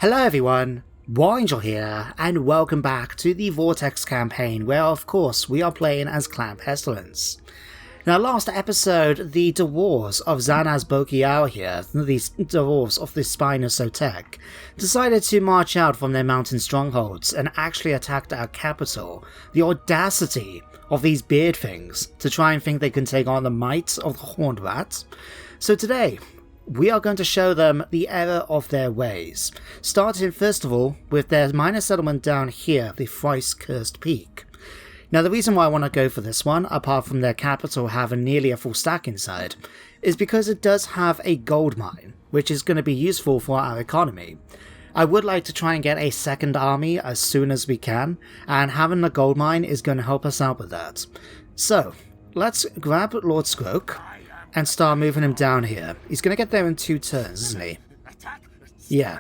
Hello everyone, Warangel here, and welcome back to the Vortex campaign, where of course we are playing as Clan Pestilens. Now last episode, the dwarves of Zanaz Bokiao here, these dwarves of the Spine of Sotek, decided to march out from their mountain strongholds and actually attacked our capital. The audacity of these beard things to try and think they can take on the might of the Horned Rat. So today, we are going to show them the error of their ways, starting first of all with their minor settlement down here, the Thrice Cursed Peak. Now the reason why I want to go for this one, apart from their capital having nearly a full stack inside, is because it does have a gold mine, which is going to be useful for our economy. I would like to try and get a second army as soon as we can, and having a gold mine is going to help us out with that. So, let's grab Lord Skrolk and start moving him down here. He's going to get there in 2 turns, isn't he? Yeah.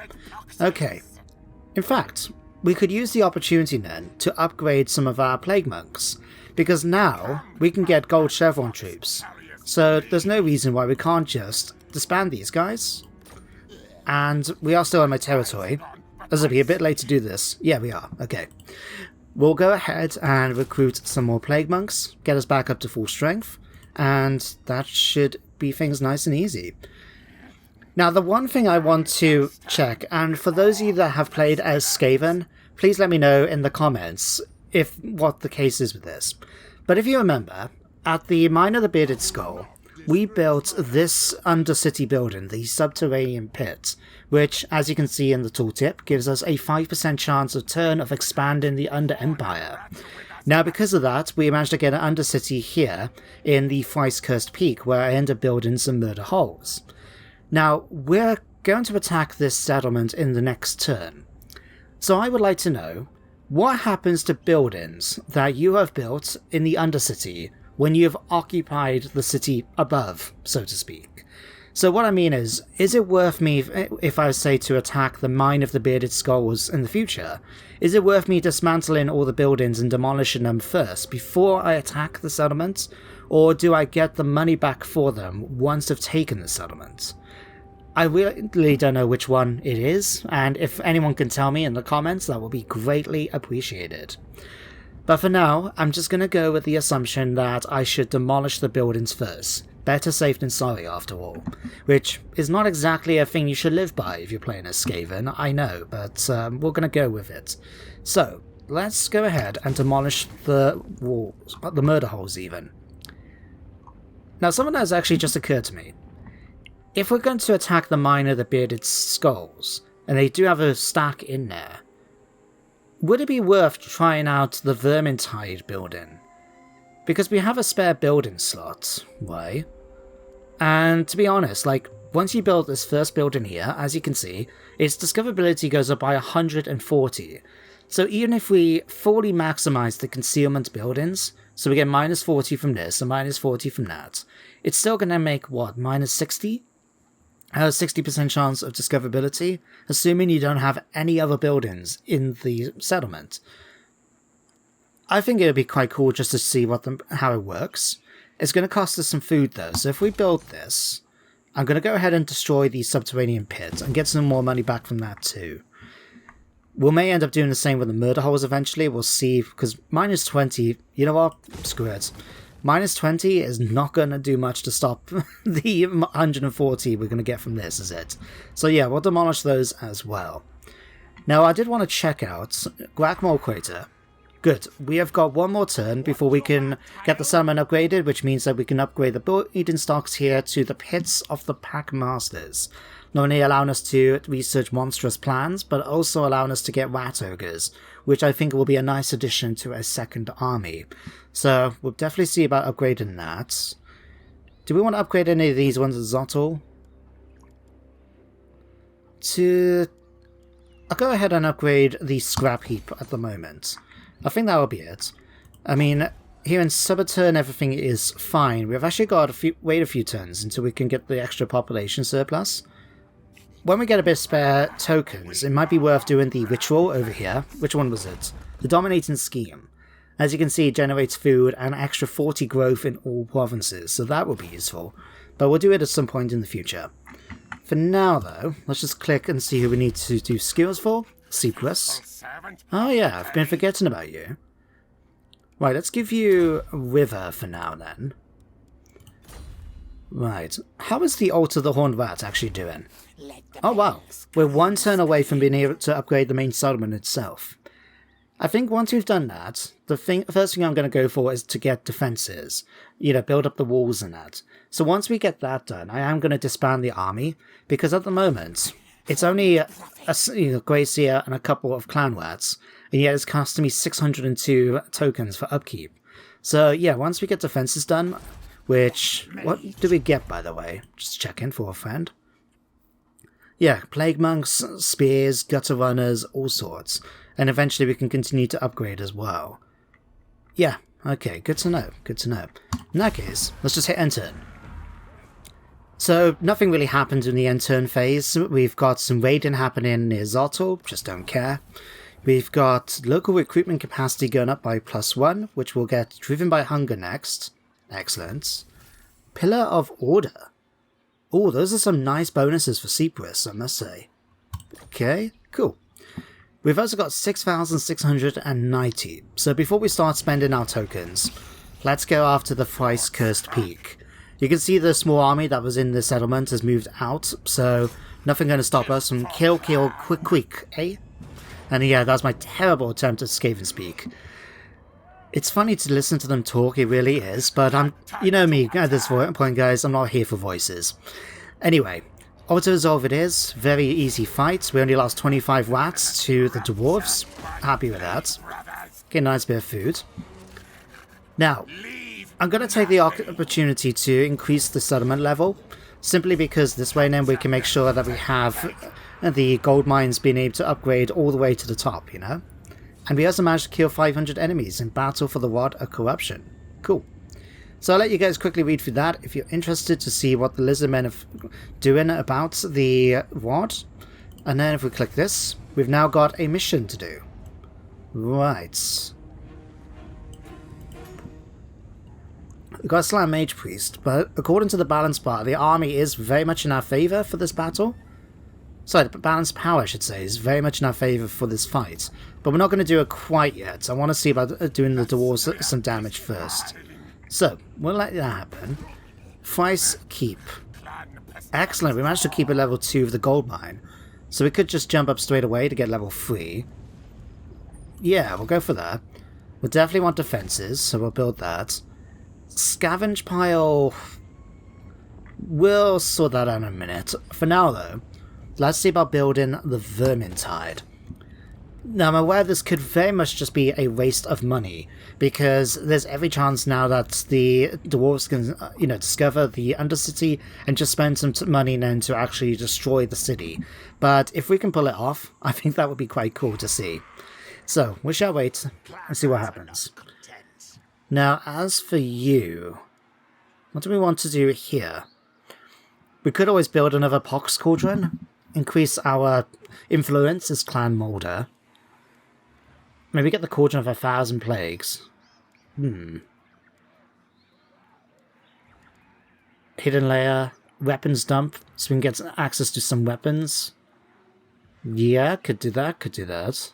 Okay. In fact, we could use the opportunity then to upgrade some of our Plague Monks, because now we can get gold chevron troops. So there's no reason why we can't just disband these guys. And we are still on my territory. As it'll be a bit late to do this. Yeah, we are. Okay. We'll go ahead and recruit some more Plague Monks, get us back up to full strength, and that should be things nice and easy. Now the one thing I want to check, and for those of you that have played as Skaven, please let me know in the comments if what the case is with this. But if you remember, at the Mine of the Bearded Skull, we built this undercity building, the subterranean pit, which, as you can see in the tooltip, gives us a 5% chance of turn of expanding the Under Empire. Now because of that, we managed to get an undercity here in the Thrice Cursed Peak, where I end up building some murder holes. Now, we're going to attack this settlement in the next turn. So I would like to know, what happens to buildings that you have built in the undercity when you have occupied the city above, so to speak? So what I mean is it worth me, if I say to attack the Mine of the Bearded Skulls in the future, is it worth me dismantling all the buildings and demolishing them first before I attack the settlement? Or do I get the money back for them once I've taken the settlement? I really don't know which one it is, and if anyone can tell me in the comments, that will be greatly appreciated. But for now, I'm just going to go with the assumption that I should demolish the buildings first. Better safe than sorry, after all. Which is not exactly a thing you should live by if you're playing as Skaven, I know, but we're going to go with it. So, let's go ahead and demolish the walls, the murder holes even. Now, something has actually just occurred to me. If we're going to attack the Mine of the Bearded Skulls, and they do have a stack in there, would it be worth trying out the Vermintide building? Because we have a spare building slot, right? And to be honest, like, once you build this first building here, as you can see, its discoverability goes up by 140. So even if we fully maximize the concealment buildings, so we get minus 40 from this and minus 40 from that, it's still going to make, what, minus 60? 60% chance of discoverability, assuming you don't have any other buildings in the settlement. I think it would be quite cool just to see how it works. It's going to cost us some food though, so if we build this, I'm going to go ahead and destroy the subterranean pit and get some more money back from that too. We may end up doing the same with the murder holes eventually, we'll see, because minus 20, you know what, screw it. Minus 20 is not going to do much to stop the 140 we're going to get from this, is it? So yeah, we'll demolish those as well. Now I did want to check out Grackmore Crater. Good, we have got one more turn before we can get the summon upgraded, which means that we can upgrade the Eden stocks here to the Pits of the Pack Masters. Not only allowing us to research monstrous plans, but also allowing us to get rat ogres, which I think will be a nice addition to a second army. So we'll definitely see about upgrading that. Do we want to upgrade any of these ones at Zottel? I'll go ahead and upgrade the Scrap Heap at the moment. I think that will be it. I mean, here in Subaturn everything is fine. We've actually got to wait a few turns until we can get the extra population surplus. When we get a bit of spare tokens, it might be worth doing the ritual over here. Which one was it? The Dominating Scheme. As you can see, it generates food and extra 40 growth in all provinces, so that will be useful. But we'll do it at some point in the future. For now, though, let's just click and see who we need to do skills for. Cyprus. Oh yeah, I've been forgetting about you. Right, let's give you River for now, then. Right, how is the Altar of the Horned Rat actually doing? Oh wow, we're one turn away from being able to upgrade the main settlement itself. I think once we've done that, the first thing I'm going to go for is to get defenses. You know, build up the walls and that. So once we get that done, I am going to disband the army, because at the moment, it's only a Gracia and a couple of clan rats, and yet it's costing me 602 tokens for upkeep. So yeah, once we get defenses done, which, what do we get, by the way? Just checking for a friend. Yeah, Plague Monks, Spears, Gutter Runners, all sorts. And eventually we can continue to upgrade as well. Yeah, okay, good to know, good to know. In that case, let's just hit end turn. So, nothing really happened in the end turn phase. We've got some raiding happening near Zotl, just don't care. We've got local recruitment capacity going up by +1, which will get driven by hunger next. Excellent. Pillar of Order. Oh, those are some nice bonuses for Cyprus, I must say. Okay, cool. We've also got 6,690, so before we start spending our tokens, let's go after the thrice cursed peak. You can see the small army that was in the settlement has moved out, so nothing going to stop us from kill, quick, eh? And yeah, that's my terrible attempt at Skaven speak. It's funny to listen to them talk, it really is, but you know me, at this point guys, I'm not here for voices. Anyway, auto-resolve it is, very easy fight. We only lost 25 rats to the dwarves, happy with that. Get a nice bit of food. Now, I'm going to take the opportunity to increase the settlement level, simply because this way then we can make sure that we have the gold mines being able to upgrade all the way to the top, you know? And we also managed to kill 500 enemies in Battle for the Rod of Corruption. Cool. So I'll let you guys quickly read through that if you're interested to see what the Lizardmen are doing about the Rod. And then if we click this, we've now got a mission to do. Right. We've got a Slam Mage Priest, but according to the balance bar, the army is very much in our favour for this battle. Sorry, the balance power, I should say, is very much in our favour for this fight. But we're not going to do it quite yet. I want to see about doing the dwarves some damage first. So, we'll let that happen. Thrice Keep. Excellent, we managed to keep at level 2 of the gold mine. So we could just jump up straight away to get level 3. Yeah, we'll go for that. We'll definitely want defences, so we'll build that. Scavenge Pile... We'll sort that out in a minute. For now, though, let's see about building the Vermintide. Now, I'm aware this could very much just be a waste of money, because there's every chance now that the dwarves can, discover the Undercity and just spend some money then to actually destroy the city. But if we can pull it off, I think that would be quite cool to see. So, we shall wait and see what happens. Now, as for you, what do we want to do here? We could always build another Pox Cauldron, increase our influence as Clan Molder. Maybe get the Cauldron of 1,000 Plagues. Hidden Layer, Weapons Dump, so we can get access to some weapons. Yeah, could do that, could do that.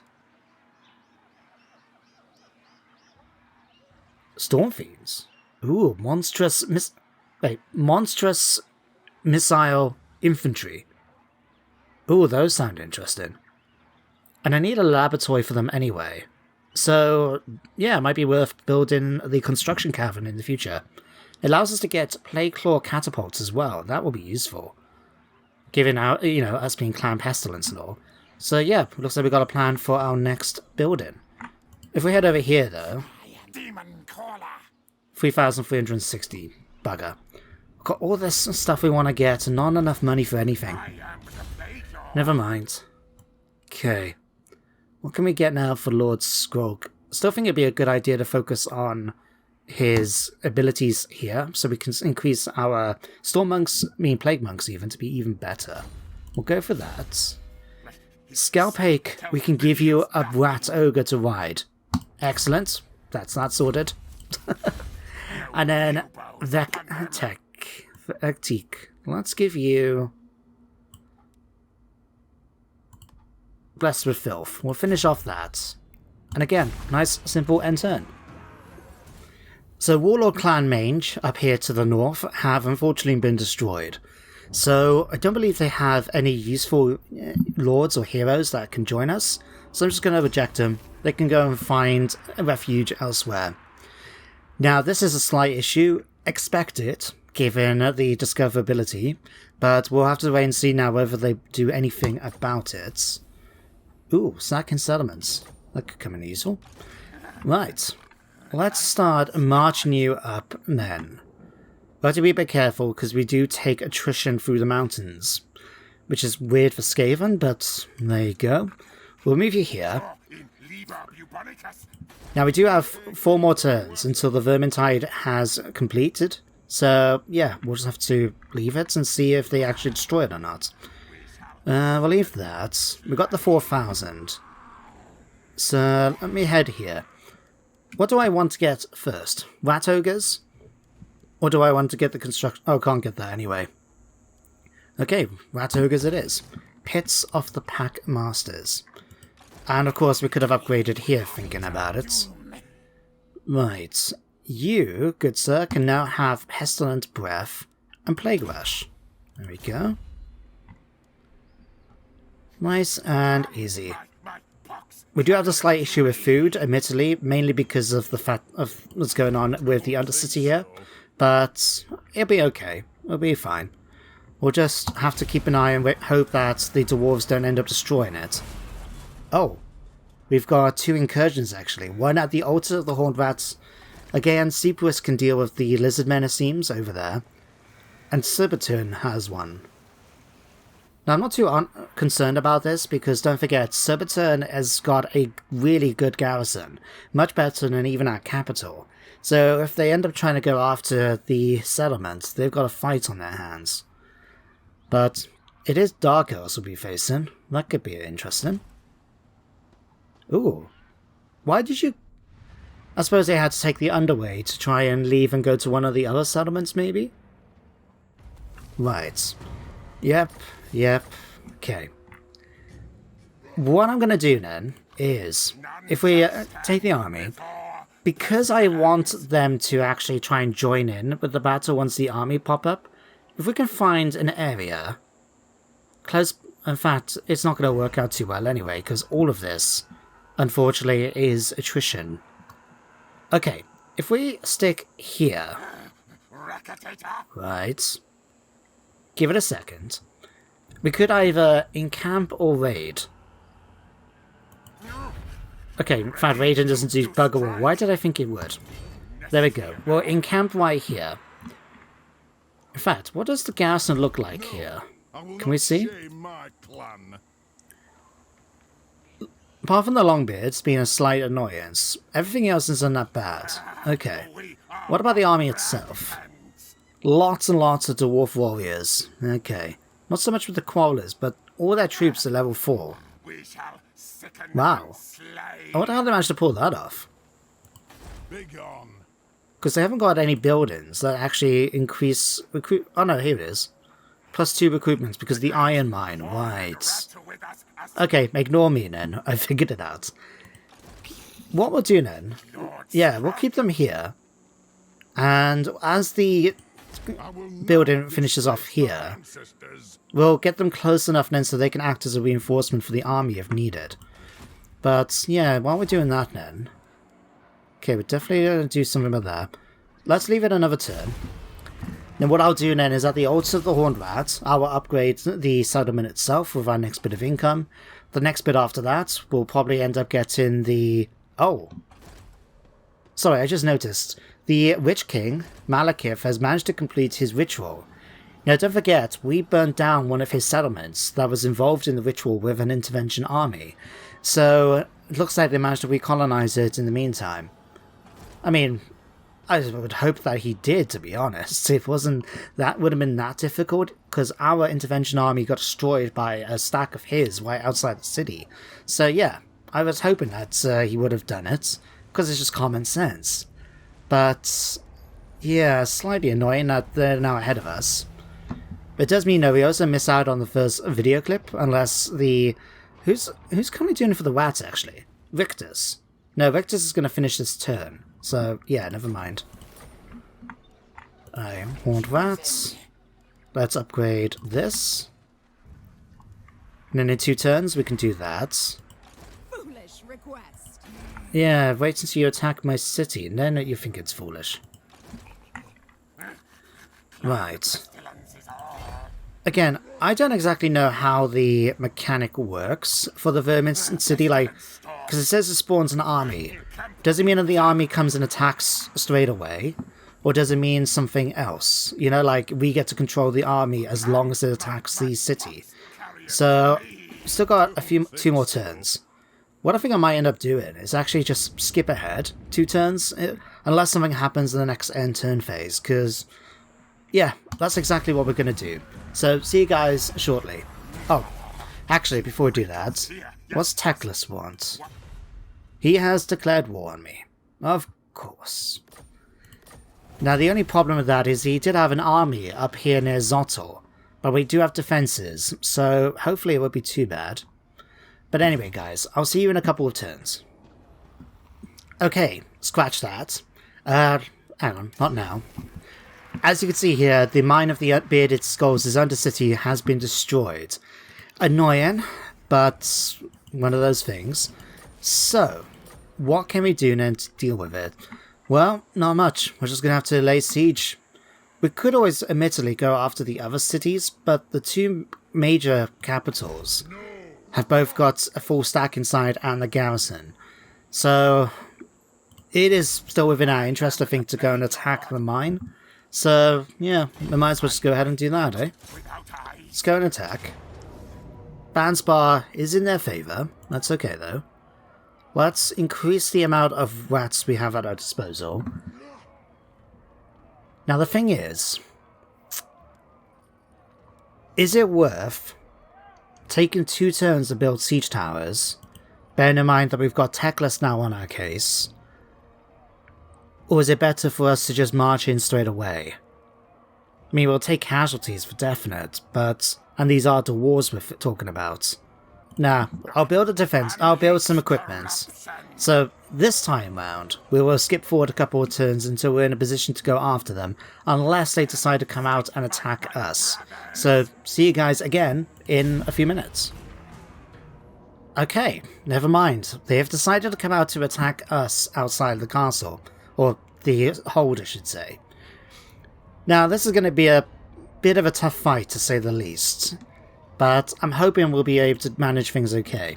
Storm Fiends. Ooh, monstrous missile infantry. Ooh, those sound interesting. And I need a laboratory for them anyway. So, yeah, it might be worth building the construction cavern in the future. It allows us to get Plague Claw catapults as well. That will be useful. Given our, us being Clan Pestilens and all. So, yeah, looks like we've got a plan for our next building. If we head over here, though... 3,360. Bugger. We've got all this stuff we want to get and not enough money for anything. Never mind. Okay. What can we get now for Lord Skrolk? Still think it'd be a good idea to focus on his abilities here, so we can increase our Storm Monks, Plague Monks even, to be even better. We'll go for that. Scalpake, we can give you a Rat Ogre to ride. Excellent. That's that sorted. And then Vectek. Let's give you blessed with filth. We'll finish off that. And again, nice, simple end turn. So Warlord Clan Mange, up here to the north, have unfortunately been destroyed. So I don't believe they have any useful lords or heroes that can join us. So I'm just going to reject them. They can go and find a refuge elsewhere. Now this is a slight issue. Expect it, given the discoverability. But we'll have to wait and see now whether they do anything about it. Ooh, sacking settlements. That could come in useful. Right. Let's start marching you up then. We'll have to be a bit careful because we do take attrition through the mountains. Which is weird for Skaven, but there you go. We'll move you here. Now we do have 4 more turns until the Vermintide has completed. So yeah, we'll just have to leave it and see if they actually destroy it or not. We'll leave that. We got the 4,000. So let me head here. What do I want to get first? Rat Ogres? Or do I want to get the construction? Oh, can't get that anyway. Okay, Rat Ogres it is. Pits of the Pack Masters. And of course we could have upgraded here thinking about it. Right. You, good sir, can now have Pestilent Breath and Plague Rush. There we go. Nice and easy. We do have a slight issue with food, admittedly, mainly because of the fact of what's going on with the Undercity here. But it'll be okay. It'll be fine. We'll just have to keep an eye and hope that the dwarves don't end up destroying it. Oh, we've got 2 incursions actually. One at the Altar of the Horned Rats. Again, Seepwis can deal with the lizard men, it seems, over there. And Surbiton has one. Now, I'm not too concerned about this, because don't forget, Surbiton has got a really good garrison. Much better than even our capital. So if they end up trying to go after the settlement, they've got a fight on their hands. But it is Dark Elves we'll be facing. That could be interesting. Ooh. Why did you... I suppose they had to take the underway to try and leave and go to one of the other settlements, maybe? Right. Yep. Okay. What I'm going to do then is, if we take the army, because I want them to actually try and join in with the battle once the army pop up, if we can find an area close... In fact, it's not going to work out too well anyway, because all of this, unfortunately, is attrition. Okay, if we stick here... Right. Give it a second. We could either encamp or raid. Okay, in fact, raiding doesn't do bugger all. Why did I think it would? There we go. We'll encamp right here. In fact, what does the garrison look like here? Can we see? Apart from the Longbeards being a slight annoyance, everything else isn't that bad. Okay. What about the army itself? Lots and lots of dwarf warriors. Okay. Not so much with the Quarrelers, but all their troops are level 4. Wow. I wonder how they managed to pull that off. Because they haven't got any buildings that actually increase recruit. Oh no, here it is. +2 recruitments because of the iron mine. Right. Okay, ignore me then. I figured it out. What we'll do then... Yeah, we'll keep them here. And as the building finishes off here, we'll get them close enough then so they can act as a reinforcement for the army if needed. But yeah, while we're doing that then... Okay, we're definitely going to do something about that. Let's leave it another turn. Then what I'll do then is at the Altar of the Horned Rat, I will upgrade the settlement itself with our next bit of income. The next bit after that, we'll probably end up getting the... Oh! Sorry, I just noticed. The Witch King, Malekith, has managed to complete his ritual. Now don't forget, we burnt down one of his settlements that was involved in the ritual with an intervention army. So, it looks like they managed to recolonize it in the meantime. I mean... I would hope that he did, to be honest. It wasn't... That would have been that difficult, because our intervention army got destroyed by a stack of his right outside the city. So yeah, I was hoping that he would have done it, because it's just common sense. But, yeah, slightly annoying that they're now ahead of us. But it does mean that we also miss out on the first video clip, unless the Who's currently doing it for the rats, actually? Victus. No, Victus is going to finish this turn. So, yeah, never mind. I want that. Let's upgrade this. And then in 2 turns, we can do that. Foolish request. Yeah, wait until you attack my city, and then you think it's foolish. Right. Again, I don't exactly know how the mechanic works for the Vermin City, like, because it says it spawns an army. Does it mean that the army comes and attacks straight away? Or does it mean something else? You know, like, we get to control the army as long as it attacks the city. So, still got 2 more turns. What I think I might end up doing is actually just skip ahead 2 turns, unless something happens in the next end turn phase, because, yeah, that's exactly what we're going to do. So, see you guys shortly. Oh, actually, before we do that, what's Teclis want? He has declared war on me. Of course. Now, the only problem with that is he did have an army up here near Zottel, but we do have defenses, so hopefully it won't be too bad. But anyway, guys, I'll see you in a couple of turns. Okay, scratch that. Hang on, not now. As you can see here, the Mine of the Bearded Skulls' Undercity has been destroyed. Annoying, but one of those things. So, what can we do then to deal with it? Well, not much. We're just going to have to lay siege. We could always, admittedly, go after the other cities, but the 2 major capitals have both got a full stack inside and the garrison. So, it is still within our interest, I think, to go and attack the mine. So, yeah, we might as well just go ahead and do that, eh? Let's go and attack. Banspar is in their favour. That's okay, though. Let's increase the amount of rats we have at our disposal. Now, the thing is it worth taking 2 turns to build siege towers, bearing in mind that we've got Teclis now on our case? Or is it better for us to just march in straight away? I mean, we'll take casualties for definite, but... And these are the wars we're talking about. Nah, I'll build a defense, I'll build some equipment. So, this time round, we will skip forward a couple of turns until we're in a position to go after them, unless they decide to come out and attack us. So, see you guys again in a few minutes. Okay, never mind. They have decided to come out to attack us outside the castle. Or the hold, I should say. Now, this is going to be a bit of a tough fight, to say the least. But I'm hoping we'll be able to manage things okay.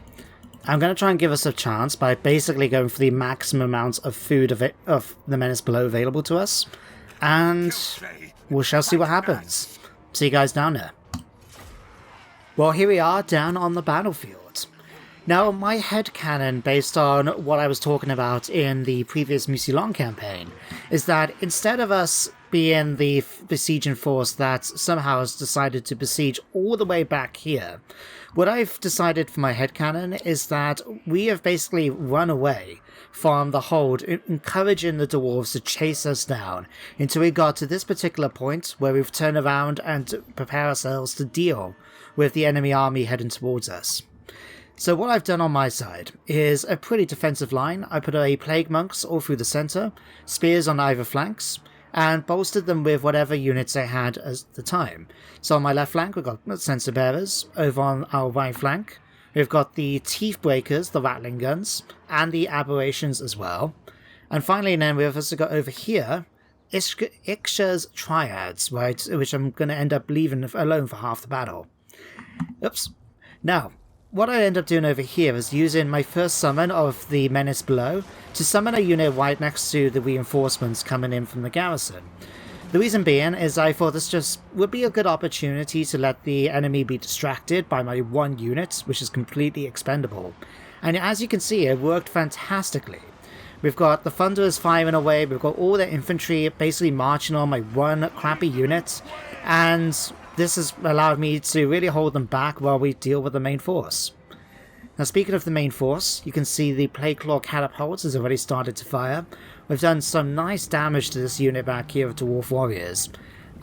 I'm going to try and give us a chance by basically going for the maximum amount of food of the Menace Below available to us. And we shall see what happens. See you guys down there. Well, here we are down on the battlefield. Now, my headcanon, based on what I was talking about in the previous Mucilon campaign, is that instead of us being the besieging force that somehow has decided to besiege all the way back here, what I've decided for my headcanon is that we have basically run away from the hold, encouraging the dwarves to chase us down until we got to this particular point where we've turned around and prepare ourselves to deal with the enemy army heading towards us. So what I've done on my side is a pretty defensive line. I put a Plague Monks all through the centre, spears on either flanks, and bolstered them with whatever units I had at the time. So on my left flank we've got Censer Bearers, over on our right flank we've got the Teeth Breakers, the Rattling Guns, and the Aberrations as well. And finally then we've also got over here Ixcha's Triads, right, which I'm going to end up leaving alone for half the battle. Oops. Now, what I end up doing over here is using my first summon of the Menace Below to summon a unit right next to the reinforcements coming in from the garrison. The reason being is I thought this just would be a good opportunity to let the enemy be distracted by my 1 unit, which is completely expendable. And as you can see, it worked fantastically. We've got the Thunderers firing away, we've got all the infantry basically marching on my 1 crappy unit, and this has allowed me to really hold them back while we deal with the main force. Now, speaking of the main force, you can see the Plague Claw catapults has already started to fire. We've done some nice damage to this unit back here of Dwarf Warriors.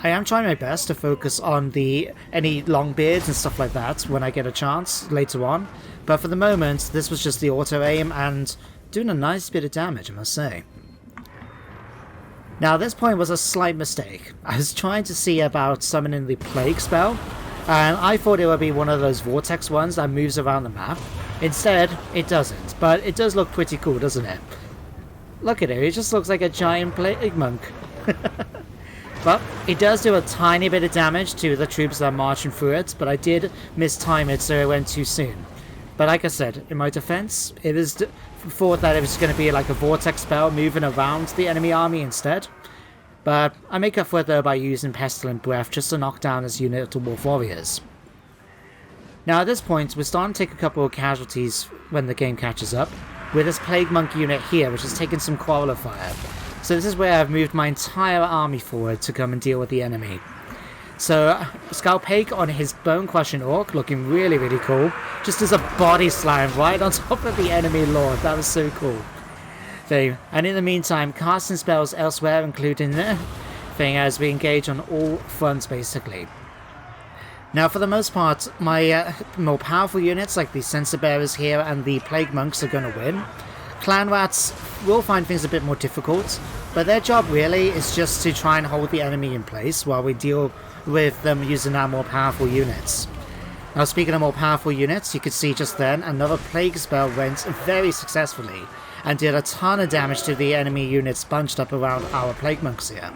I am trying my best to focus on any long beards and stuff like that when I get a chance later on, but for the moment this was just the auto aim and doing a nice bit of damage, I must say. Now this point was a slight mistake. I was trying to see about summoning the plague spell, and I thought it would be one of those vortex ones that moves around the map. Instead, it doesn't, but it does look pretty cool, doesn't it? Look at it, it just looks like a giant plague monk. But it does do a tiny bit of damage to the troops that are marching through it, but I did mistime it, so it went too soon. But like I said, in my defense, it is thought that it was going to be like a vortex spell moving around the enemy army instead. But I make up for it though by using Pestilent Breath just to knock down this unit of dwarf warriors. Now at this point, we're starting to take a couple of casualties when the game catches up, with this Plague Monk unit here, which has taken some Quarrel of Fire. So this is where I've moved my entire army forward to come and deal with the enemy. So Skrolk on his Bone Crushing Orc, looking really, really cool. Just as a body slam right on top of the enemy lord. That was so cool. And in the meantime, casting spells elsewhere, including the thing as we engage on all fronts basically. Now for the most part, my more powerful units like the Censer Bearers here and the Plague Monks are going to win. Clan Rats will find things a bit more difficult, but their job really is just to try and hold the enemy in place while we deal with them using our more powerful units. Now speaking of more powerful units, you could see just then another Plague spell went very successfully and did a ton of damage to the enemy units bunched up around our Plague Monks here.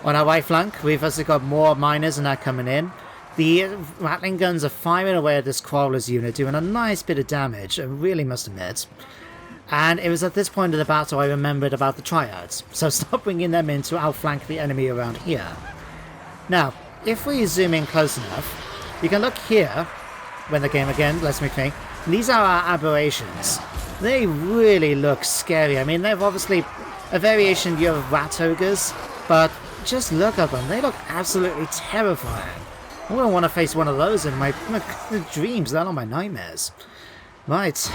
On our right flank, we've also got more miners and that coming in. The rattling guns are firing away at this Crawler's unit, doing a nice bit of damage, I really must admit. And it was at this point of the battle I remembered about the Triads, so stop bringing them in to outflank the enemy around here. Now, if we zoom in close enough, you can look here, when the game again lets me think, these are our aberrations. They really look scary. I mean, they're obviously a variation view of rat ogres, but just look at them, they look absolutely terrifying. I wouldn't want to face one of those in my dreams, let alone my nightmares. Right.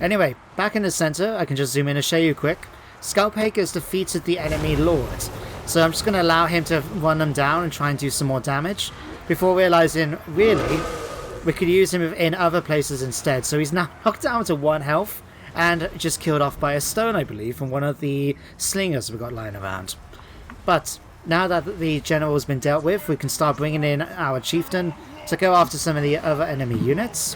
Anyway, back in the center, I can just zoom in and show you quick. Skrolk has defeated the enemy lord, so I'm just going to allow him to run them down and try and do some more damage, before realizing, really, we could use him in other places instead. So he's now knocked down to 1 health, and just killed off by a stone, I believe, from one of the slingers we got lying around. But now that the general's been dealt with, we can start bringing in our chieftain to go after some of the other enemy units.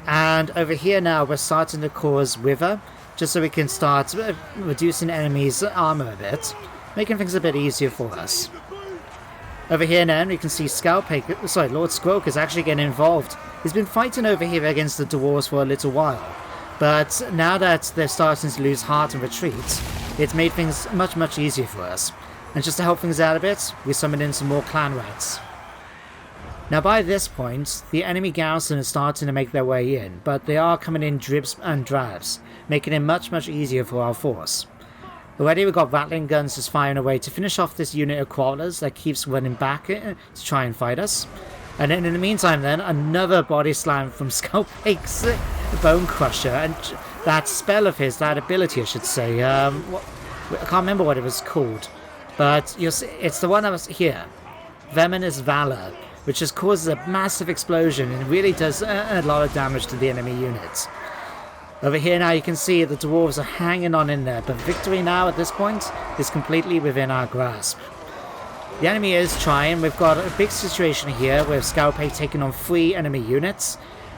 And over here now we're starting to cause Wither, just so we can start reducing enemies' armor a bit, making things a bit easier for us. Over here now we can see Lord Skrolk is actually getting involved. He's been fighting over here against the dwarves for a little while, but now that they're starting to lose heart and retreat, it's made things much easier for us. And just to help things out a bit, we summoned in some more clan rats. Now by this point, the enemy garrison is starting to make their way in, but they are coming in dribs and drabs, making it much easier for our force. Already we've got rattling guns just firing away to finish off this unit of crawlers that keeps running back to try and fight us. And then in the meantime then, another body slam from Skrolk's Bone Crusher, and that spell of his, that ability I should say, I can't remember what it was called, but you'll see, it's the one that was here, Venomous Valor, which just causes a massive explosion and really does a lot of damage to the enemy units. Over here now you can see the dwarves are hanging on in there, but victory now at this point is completely within our grasp. The enemy is trying. We've got a big situation here with Skrolk taking on 3 enemy units,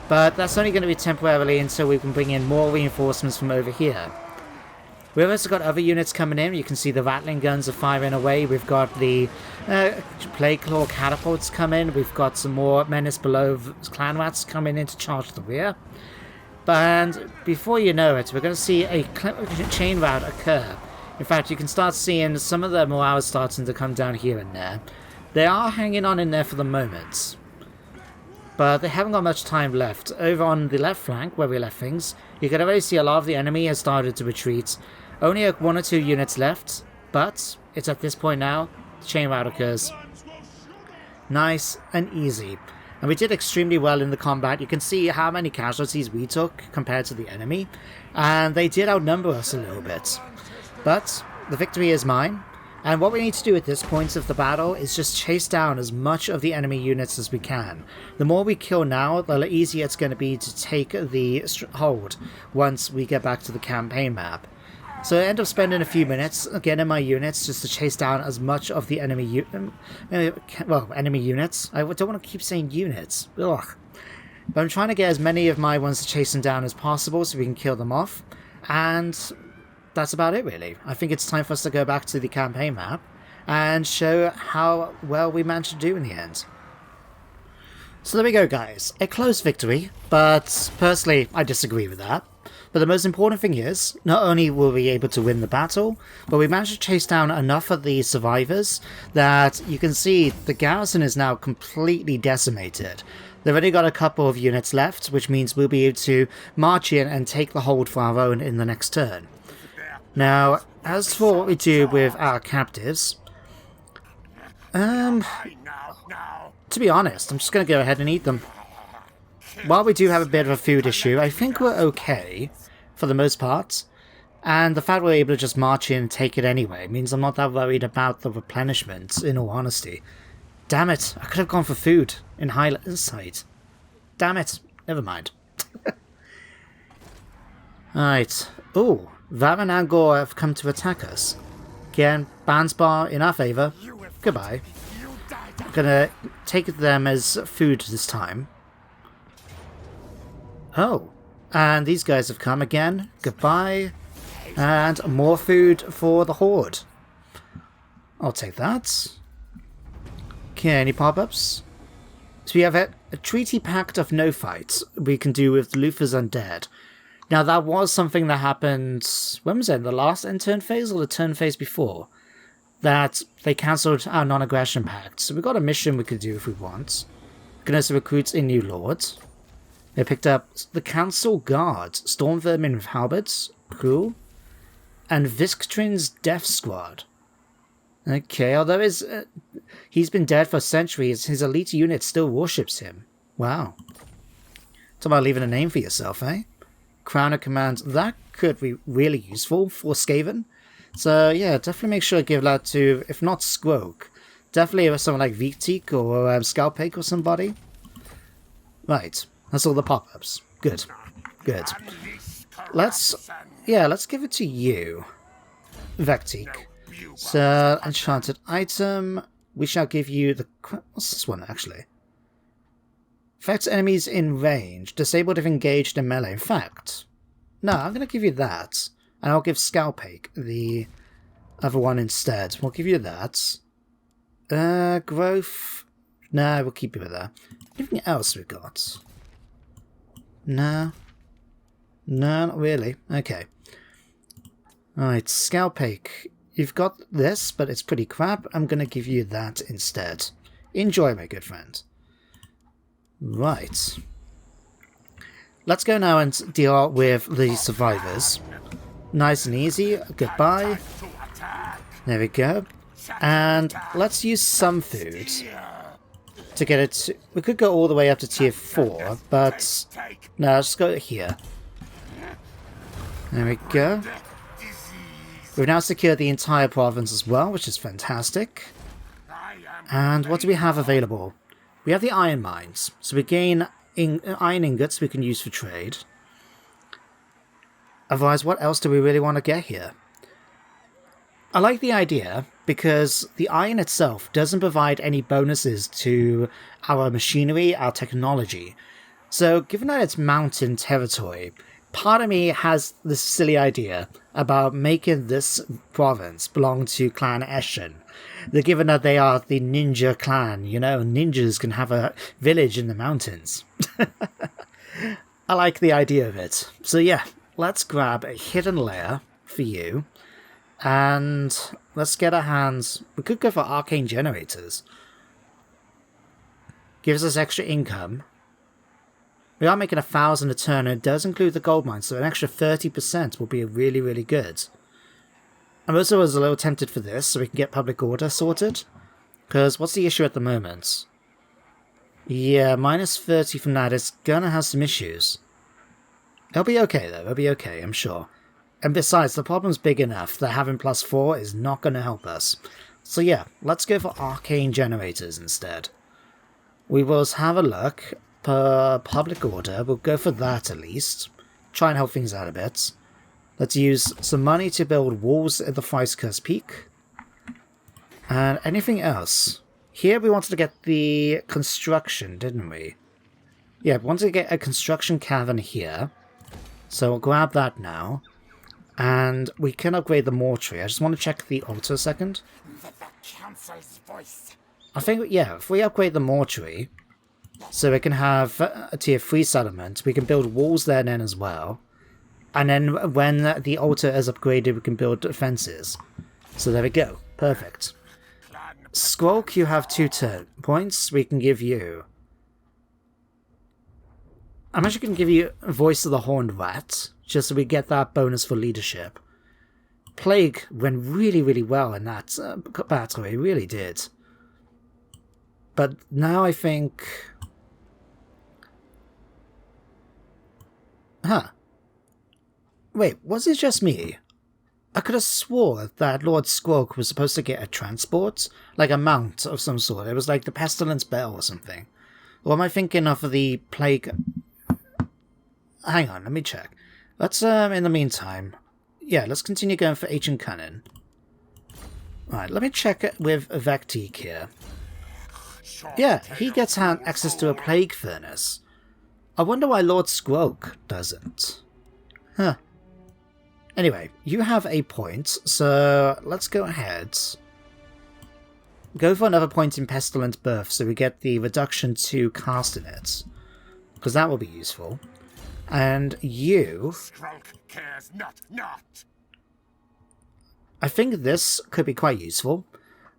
but that's only going to be temporarily until we can bring in more reinforcements from over here. We've also got other units coming in. You can see the rattling guns are firing away. We've got the Plague Claw catapults come in. We've got some more Menace Below clan rats coming in to charge the rear. And before you know it, we're going to see a chain rout occur. In fact, you can start seeing some of the morale starting to come down here and there. They are hanging on in there for the moment, but they haven't got much time left. Over on the left flank, where we left things, you can already see a lot of the enemy has started to retreat. Only 1 or 2 units left, but it's at this point now, the chain rout occurs. Nice and easy. And we did extremely well in the combat. You can see how many casualties we took compared to the enemy, and they did outnumber us a little bit. But the victory is mine, And what we need to do at this point of the battle is just chase down as much of the enemy units as we can. The more we kill now, the easier it's going to be to take the hold once we get back to the campaign map. So I end up spending a few minutes getting my units just to chase down as much of the enemy enemy units. I don't want to keep saying units. Ugh. But I'm trying to get as many of my ones to chase them down as possible so we can kill them off. And that's about it, really. I think it's time for us to go back to the campaign map and show how well we managed to do in the end. So there we go, guys. A close victory, but personally, I disagree with that. But the most important thing is, not only were we able to win the battle, but we managed to chase down enough of the survivors that you can see the garrison is now completely decimated. They've only got a couple of units left, which means we'll be able to march in and take the hold for our own in the next turn. Now, as for what we do with our captives, to be honest, I'm just going to go ahead and eat them. While we do have a bit of a food issue, I think we're okay, for the most part. And the fact we're able to just march in and take it anyway means I'm not that worried about the replenishment, in all honesty. Damn it, I could have gone for food in hindsight. Damn it, never mind. Alright, ooh. Var and Angor have come to attack us. Again, Bansbar in our favour. Goodbye. I'm gonna take them as food this time. Oh, and these guys have come again. Goodbye. And more food for the Horde. I'll take that. Okay, any pop-ups? So we have a treaty pact of no fights we can do with Luther's Undead. Now, that was something that happened, when was it, in the last end turn phase or the turn phase before? That they cancelled our non-aggression pact. So we've got a mission we could do if we want. We can also recruit a new lord. They picked up the Council Guard, Stormvermin with Halberds, cool, and Visktrin's Death Squad. Okay, although he's been dead for centuries, his elite unit still worships him. Wow. Talk about leaving a name for yourself, eh? Crown of Command, that could be really useful for Skaven. So yeah, definitely make sure to give that to, if not Skrolk, definitely someone like Vitik or Skalpake or somebody. Right, that's all the pop-ups. Good, good. Let's give it to you, Vectik. So, enchanted item, we shall give you the, what's this one actually? Affects enemies in range, disabled if engaged in melee. In fact, no, I'm going to give you that. And I'll give Skalpake the other one instead. We'll give you that. Growth. No, we'll keep you with that. Anything else we've got? No. No, not really. Okay. Alright, Skalpake. You've got this, but it's pretty crap. I'm going to give you that instead. Enjoy, my good friend. Right. Let's go now and deal with the survivors. Nice and easy. Goodbye. There we go. And let's use some food to get it to... We could go all the way up to tier 4, but... No, let's go here. There we go. We've now secured the entire province as well, which is fantastic. And what do we have available? We have the iron mines, so we gain iron ingots we can use for trade. Otherwise, what else do we really want to get here? I like the idea because the iron itself doesn't provide any bonuses to our machinery, our technology. So given that it's mountain territory, part of me has this silly idea about making this province belong to Clan Eshen. Given that they are the ninja clan, you know, ninjas can have a village in the mountains. I like the idea of it. So yeah, let's grab a hidden layer for you. And let's get our hands... We could go for arcane generators. Gives us extra income. We are making 1,000 a turn, and it does include the gold mine, so an extra 30% will be really, really good. I also was a little tempted for this, so we can get public order sorted. Because what's the issue at the moment? Yeah, minus 30 from that is gonna have some issues. It'll be okay, though. It'll be okay, I'm sure. And besides, the problem's big enough that having +4 is not going to help us. So yeah, let's go for arcane generators instead. We will have a look per public order. We'll go for that at least. Try and help things out a bit. Let's use some money to build walls at the Feistkir's Peak. And anything else? Here we wanted to get the construction, didn't we? Yeah, we wanted to get a construction cavern here. So we'll grab that now. And we can upgrade the mortuary. I just want to check the altar a second. I think, yeah, if we upgrade the mortuary, so we can have a tier 3 settlement, we can build walls there then as well. And then when the altar is upgraded, we can build defenses. So there we go. Perfect. Skrolk, you have 2 turn points. We can give you... I'm actually going to give you Voice of the Horned Rat, just so we get that bonus for leadership. Plague went really, really well in that battle. It really did. But now I think... Huh. Wait, was it just me? I could have swore that Lord Skrolk was supposed to get a transport, like a mount of some sort. It was like the Pestilens Bell or something. Or am I thinking of the Plague... Hang on, let me check. Let's, in the meantime... Yeah, let's continue going for Ancient Cunning. Alright, let me check it with Vectique here. Yeah, he gets access to a Plague Furnace. I wonder why Lord Skrolk doesn't. Huh. Anyway, you have a point, so let's go ahead. Go for another point in Pestilent Birth so we get the reduction to casting it. Because that will be useful. And you... Skrolk cares not. I think this could be quite useful.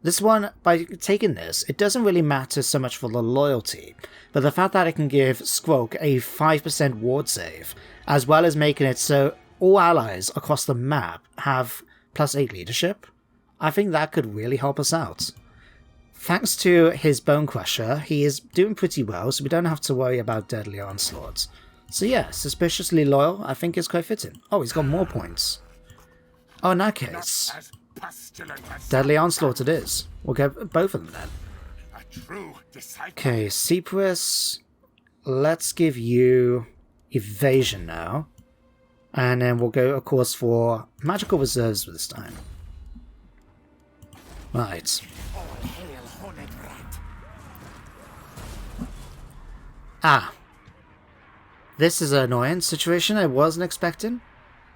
This one, by taking this, it doesn't really matter so much for the loyalty, but the fact that it can give Skrolk a 5% ward save, as well as making it so all allies across the map have +8 leadership, I think that could really help us out. Thanks to his Bone Crusher, he is doing pretty well, so we don't have to worry about Deadly Onslaught. So yeah, Suspiciously Loyal, I think is quite fitting. Oh, he's got more points. Oh, in that case, Deadly Onslaught it is. We'll get both of them then. Okay, Cypress, let's give you Evasion now. And then we'll go, of course, for Magical Reserves this time. Right. Ah. This is an annoying situation I wasn't expecting.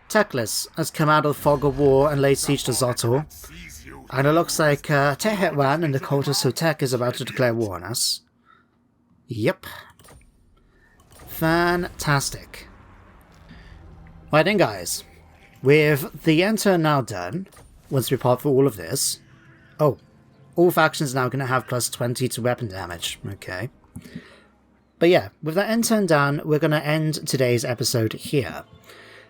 Teclis has come out of the fog of war and laid siege to Zotto. And it looks like Tehetwan and the cult of Sotek is about to declare war on us. Yep. Fantastic. Right then, guys. With the end turn now done, once we part through all of this... Oh, all factions now going to have +20 to weapon damage. Okay. But yeah, with that end turn done, we're going to end today's episode here.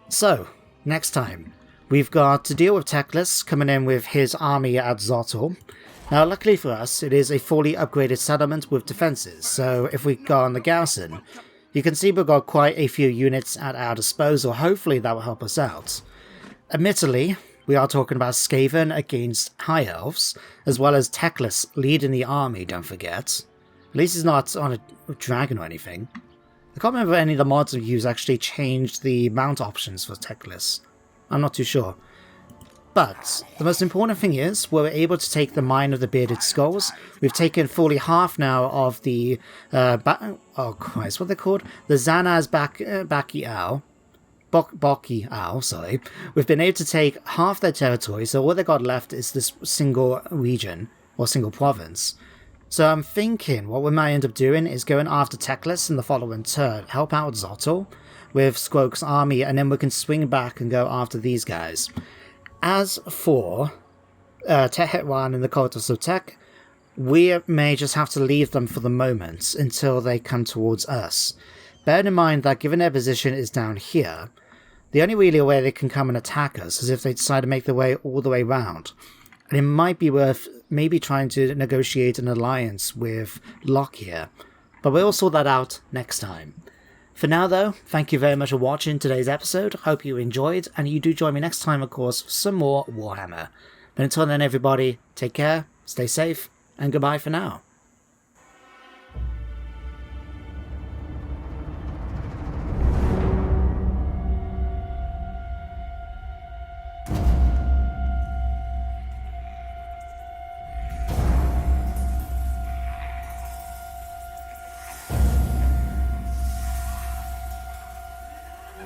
So, next time, we've got to deal with Teclis coming in with his army at Zotto. Now, luckily for us, it is a fully upgraded settlement with defenses, so if we go on the garrison, you can see we've got quite a few units at our disposal. Hopefully that will help us out. Admittedly, we are talking about Skaven against High Elves, as well as Teclis leading the army, don't forget. At least he's not on a dragon or anything. I can't remember if any of the mods we've used actually changed the mount options for Teclis. I'm not too sure. But the most important thing is we're able to take the Mine of the Bearded Skulls. We've taken fully half now of the... oh Christ, what are they called? The Zanaz Baki Owl. Baki Owl, sorry. We've been able to take half their territory, so all they got left is this single region, or single province. So I'm thinking what we might end up doing is going after Teclis in the following turn, help out Zotto with Skrolk's army, and then we can swing back and go after these guys. As for Tehetwan and the Cult of Sotek, we may just have to leave them for the moment until they come towards us. Bear in mind that given their position is down here, the only really way they can come and attack us is if they decide to make their way all the way round. And it might be worth maybe trying to negotiate an alliance with Locke here. But we'll sort that out next time. For now though, thank you very much for watching today's episode, hope you enjoyed, and you do join me next time of course for some more Warhammer. But until then everybody, take care, stay safe, and goodbye for now.